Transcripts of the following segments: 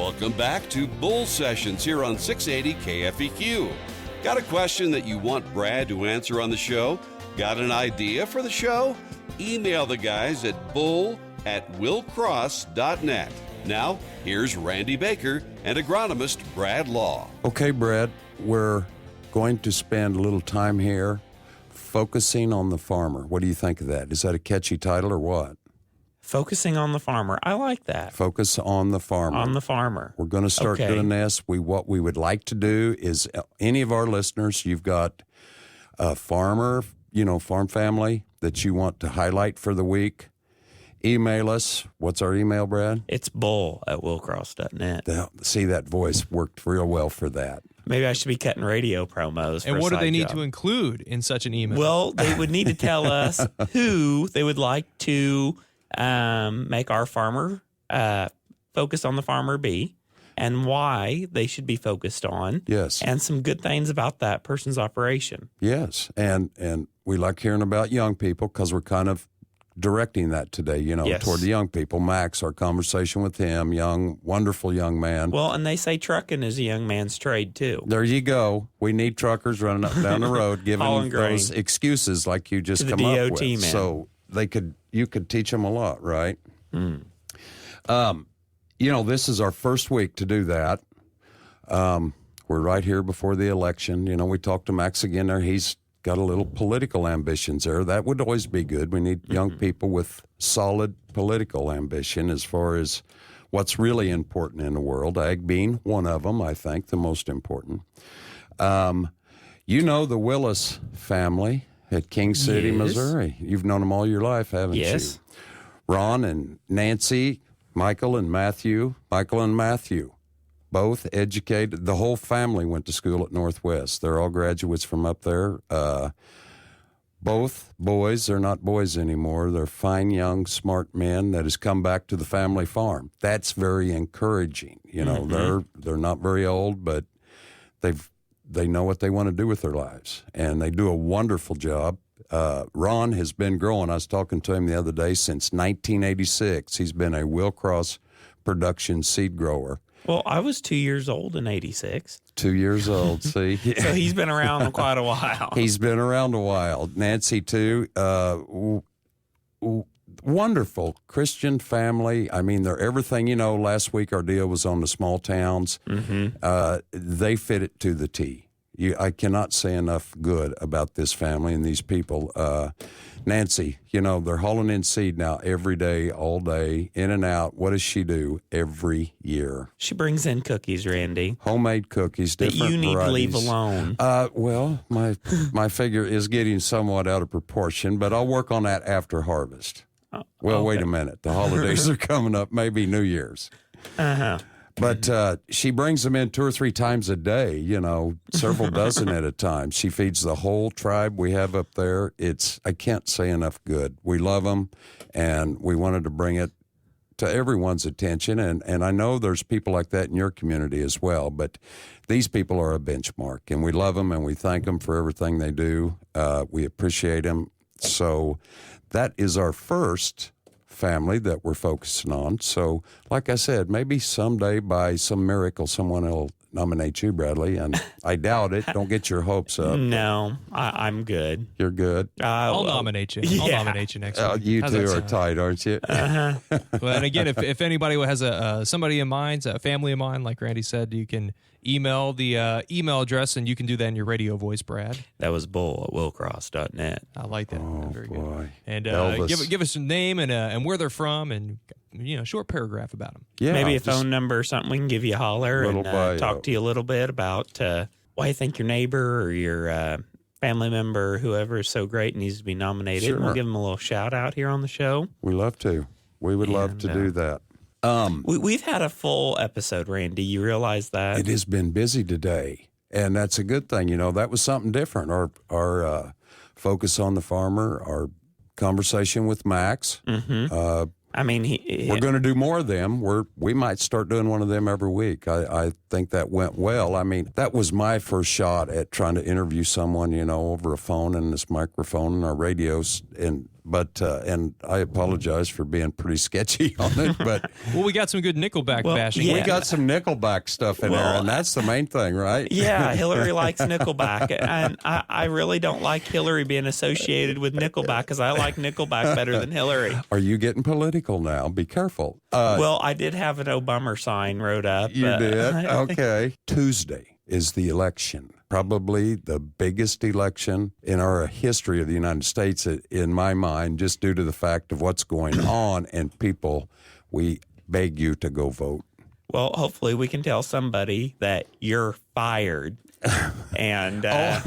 Welcome back to Bull Sessions here on 680 KFEQ. Got a question that you want Brad to answer on the show? Got an idea for the show? Email the guys at bull@willcross.net. Now, here's Randy Baker and agronomist Brad Law. Okay, Brad, we're going to spend a little time here focusing on the farmer. What do you think of that? Is that a catchy title or what? Focusing on the farmer. I like that. Focus on the farmer. On the farmer. We're going to start doing this. What we would like to do is any of our listeners, you've got a farmer, farm family that you want to highlight for the week, email us. What's our email, Brad? It's bull@willcross.net. See, that voice worked real well for that. Maybe I should be cutting radio promos. And what do they need to include in such an email? Well, they would need to tell us who they would like to make our farmer focus on the farmer be, and why they should be focused on. Yes. And some good things about that person's operation. Yes. And we like hearing about young people because we're kind of directing that today, Yes. toward the young people. Max, our conversation with him, wonderful young man. Well, and they say trucking is a young man's trade, too. There you go. We need truckers running up down the road giving those excuses like you just come up with. Man. So you could teach them a lot, right? Mm. This is our first week to do that. We're right here before the election. We talked to Max again there. He's got a little political ambitions there. That would always be good. We need young people with solid political ambition as far as what's really important in the world, ag being one of them, I think, the most important. The Willis family at King City, Yes. Missouri. You've known them all your life, haven't Yes. you? Ron and Nancy, Michael and Matthew, both educated. The whole family went to school at Northwest. They're all graduates from up there. Both boys, they're not boys anymore. They're fine, young, smart men that has come back to the family farm. That's very encouraging. They're not very old, but they know what they want to do with their lives, and they do a wonderful job. Ron has been growing. I was talking to him the other day. Since 1986, he's been a Willcross production seed grower. Well, I was 2 years old in 86. 2 years old, see? So he's been around quite a while. He's been around a while. Nancy, too. Wonderful Christian family. I mean, they're everything. Last week our deal was on the small towns. Mm-hmm. They fit it to the T. I cannot say enough good about this family and these people. Nancy, they're hauling in seed now every day, all day, in and out. What does she do every year? She brings in cookies, Randy. Homemade cookies, different that you need varieties. to leave alone. Well, my figure is getting somewhat out of proportion, but I'll work on that after harvest. Wait a minute. The holidays are coming up, maybe New Year's. Uh-huh. But she brings them in 2 or 3 times a day, several dozen at a time. She feeds the whole tribe we have up there. I can't say enough good. We love them, and we wanted to bring it to everyone's attention. And I know there's people like that in your community as well, but these people are a benchmark, and we love them, and we thank them for everything they do. We appreciate them. So that is our first family that we're focusing on. So, like I said, maybe someday by some miracle someone will nominate you, Bradley, and I doubt it. Don't get your hopes up. No, I'm good. You're good. I'll nominate you. I'll nominate you next week. You two are tight, aren't you? Uh-huh. Well, and again, if anybody has somebody in mind, a family in mind, like Randy said, you can email the email address, and you can do that in your radio voice, Brad. That was bull@willcross.net. I like that. Oh, Very boy. good. And Elvis. give us a name and where they're from, and short paragraph about them. Yeah, Maybe a phone number or something. We can give you a holler and talk to you a little bit about why you think your neighbor or your family member or whoever is so great and needs to be nominated. Sure. We'll give them a little shout out here on the show. We love to. We would love to do that. We've had a full episode, Randy. You realize that? It has been busy today, and that's a good thing. That was something different. Our focus on the farmer, our conversation with Max. Mm-hmm. We're going to do more of them. We might start doing one of them every week. I think that went well. I mean, that was my first shot at trying to interview someone, over a phone and this microphone and our radios, and But and I apologize for being pretty sketchy on it, but Well, we got some good Nickelback bashing. yeah. we got some Nickelback stuff in there, and that's the main thing, right? Yeah, Hillary likes Nickelback, and I really don't like Hillary being associated with Nickelback because I like Nickelback better than Hillary. Are you getting political now? Be careful. Well, I did have an Obama sign wrote up. You did? Okay. Tuesday is the election. Probably the biggest election in our history of the United States, in my mind, just due to the fact of what's going on. And people, we beg you to go vote. Well, hopefully we can tell somebody that you're fired. And Yeah,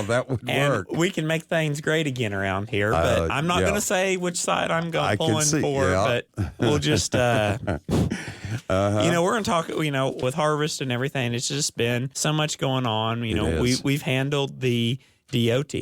that would work. we can make things great again around here. But I'm not yeah. going to say which side I'm I can pulling see, for. yeah. But we'll just, you know, we're going to talk. You know, with harvest and everything, it's just been so much going on. You know, we've handled the DOT,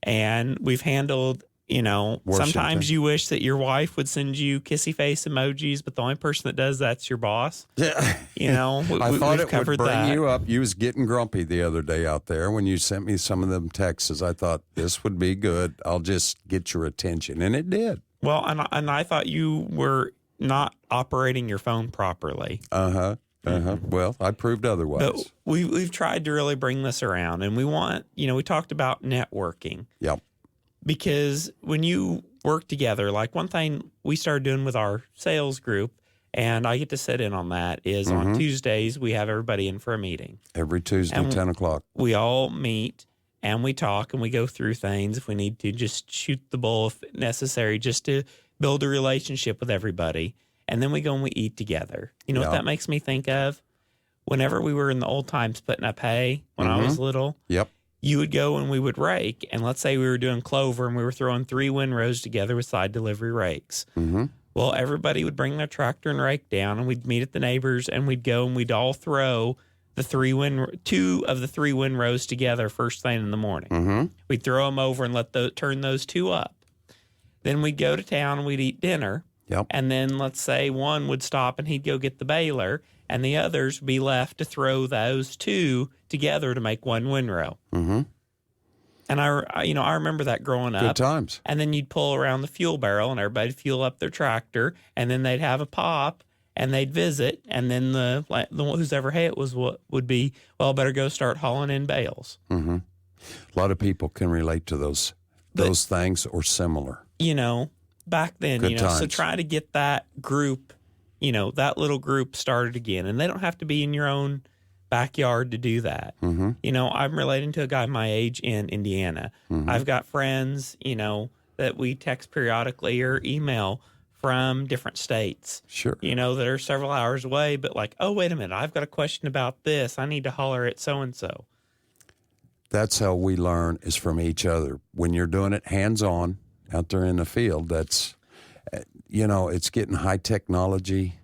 and we've handled. You know, Washington. Sometimes you wish that your wife would send you kissy face emojis, but the only person that does that's your boss. Yeah. You know, I thought we've it would bring that. you up. You was getting grumpy the other day out there when you sent me some of them texts. I thought this would be good. I'll just get your attention, and it did. Well, and I thought you were not operating your phone properly. Well, I proved otherwise. But we've tried to really bring this around, and we want, you know, we talked about networking. Yep. Because when you work together, like one thing we started doing with our sales group, and I get to sit in on that, is on Tuesdays we have everybody in for a meeting. Every Tuesday, And 10 o'clock. We all meet and we talk and we go through things if we need to, just shoot the bull if necessary, just to build a relationship with everybody. And then we go and we eat together. You know what that makes me think of? Whenever we were in the old times putting up hay when I was little. Yep. You would go and we would rake, and let's say we were doing clover and we were throwing 3 windrows together with side delivery rakes. Well, everybody would bring their tractor and rake down, and we'd meet at the neighbors, and we'd go and we'd all throw the 2 of the 3 windrows together first thing in the morning. We'd throw them over and turn those 2 up. Then we'd go to town and we'd eat dinner. Yep. And then let's say one would stop and he'd go get the baler, and the others would be left to throw those 2 together to make 1 windrow. And I remember that growing up. Good times. And then you'd pull around the fuel barrel, and everybody'd fuel up their tractor, and then they'd have a pop, and they'd visit, and then the whoever hay it was would be, well, better go start hauling in bales. A lot of people can relate to those things or similar. You know, back then, Good so times. try to get that group, that little group started again. And they don't have to be in your own backyard to do that. You know, I'm relating to a guy my age in Indiana. I've got friends, that we text periodically or email from different states. Sure. That are several hours away, but like, oh, wait a minute, I've got a question about this. I need to holler at so-and-so. That's how we learn, is from each other. When you're doing it hands-on out there in the field, that's, it's getting high technology.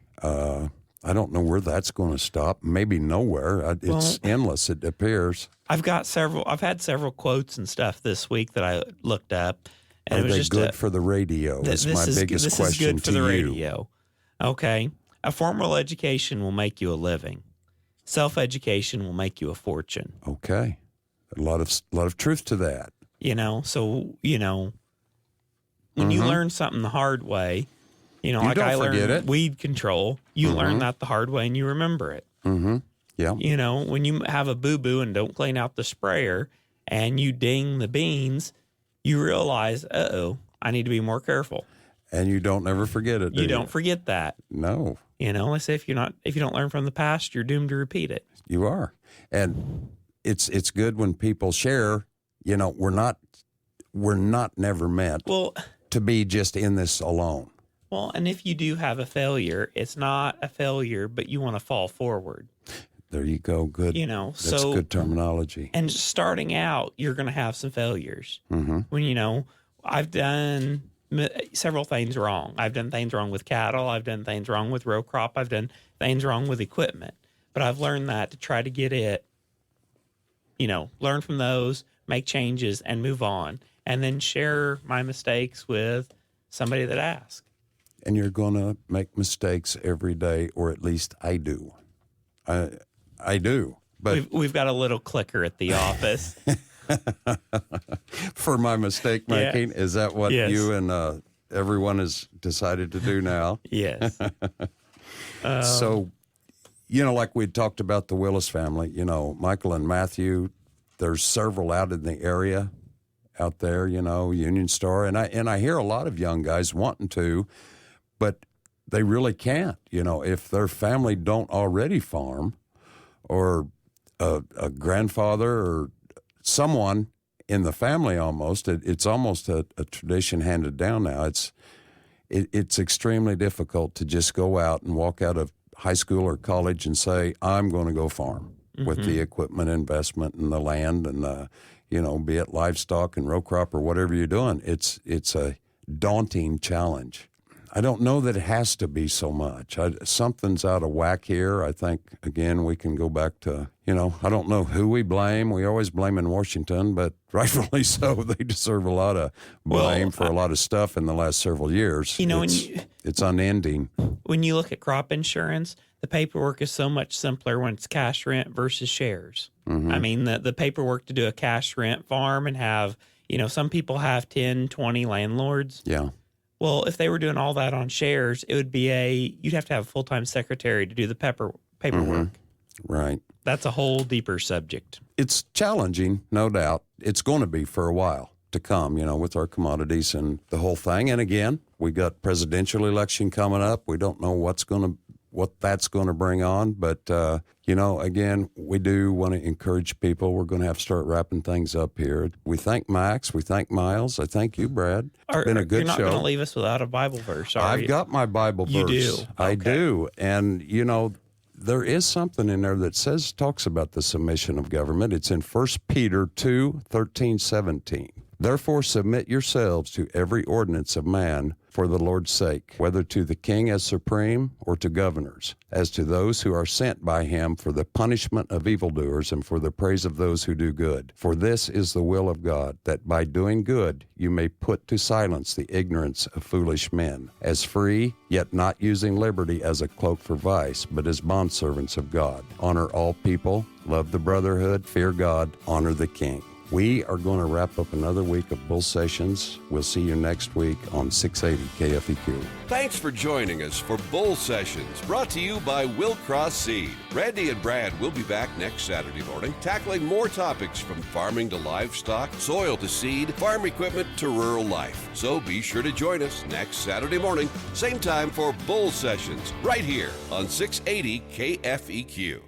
I don't know where that's going to stop. Maybe nowhere. It's endless, it appears. I've had several quotes and stuff this week that I looked up. And Are it was they just good for the radio? Is my biggest question This is good for to the you. radio. Okay. A formal education will make you a living. Self-education will make you a fortune. Okay. A lot of truth to that. When you learn something the hard way, like I learned weed control, you learn that the hard way and you remember it. Yeah. When you have a boo-boo and don't clean out the sprayer and you ding the beans, you realize, I need to be more careful. And you don't ever forget it, do you? You don't forget that. No. They say if you don't learn from the past, you're doomed to repeat it. You are. And it's good when people share, we're not never meant to be just in this alone. Well, and if you do have a failure, it's not a failure, but you want to fall forward. There you go. Good. That's good terminology. And starting out, you're going to have some failures. When, I've done several things wrong. I've done things wrong with cattle. I've done things wrong with row crop. I've done things wrong with equipment. But I've learned that to try to get it, learn from those, make changes, and move on. And then share my mistakes with somebody that asks. And you're going to make mistakes every day, or at least I do. I do. But We've got a little clicker at the office. For my mistake making? Yes. Is that what Yes. you and everyone has decided to do now? Yes. So, like we talked about the Willis family, Michael and Matthew, there's several out in the area out there, Union Star. And I hear a lot of young guys wanting to, but they really can't, if their family don't already farm, or a grandfather or someone in the family almost. It's almost a tradition handed down now. It's extremely difficult to just go out and walk out of high school or college and say, I'm going to go farm with the equipment investment and the land and, be it livestock and row crop or whatever you're doing. It's a daunting challenge. I don't know that it has to be so much. Something's out of whack here. I think, again, we can go back to, I don't know who we blame. We always blame in Washington, but rightfully so. They deserve a lot of blame for a lot of stuff in the last several years. It's unending. When you look at crop insurance, the paperwork is so much simpler when it's cash rent versus shares. I mean, the paperwork to do a cash rent farm and have, some people have 10, 20 landlords. Yeah. Well, if they were doing all that on shares, it would be you'd have to have a full-time secretary to do the paperwork. Right. That's a whole deeper subject. It's challenging, no doubt. It's going to be for a while to come, with our commodities and the whole thing. And again, we got presidential election coming up. We don't know what that's going to bring on. But, again, we do want to encourage people. We're going to have to start wrapping things up here. We thank Max. We thank Miles. I thank you, Brad. It's been a good show. You're not going to leave us without a Bible verse, are you? I've got my Bible verse. You do? I Okay. do. And, there is something in there that talks about the submission of government. It's in 1 Peter 2:13-17. Therefore submit yourselves to every ordinance of man for the Lord's sake, whether to the king as supreme or to governors, as to those who are sent by him for the punishment of evildoers and for the praise of those who do good. For this is the will of God, that by doing good you may put to silence the ignorance of foolish men, as free, yet not using liberty as a cloak for vice, but as bondservants of God. Honor all people, love the brotherhood, fear God, honor the king. We are going to wrap up another week of Bull Sessions. We'll see you next week on 680 KFEQ. Thanks for joining us for Bull Sessions, brought to you by Willcross Seed. Randy and Brad will be back next Saturday morning, tackling more topics from farming to livestock, soil to seed, farm equipment to rural life. So be sure to join us next Saturday morning, same time for Bull Sessions, right here on 680 KFEQ.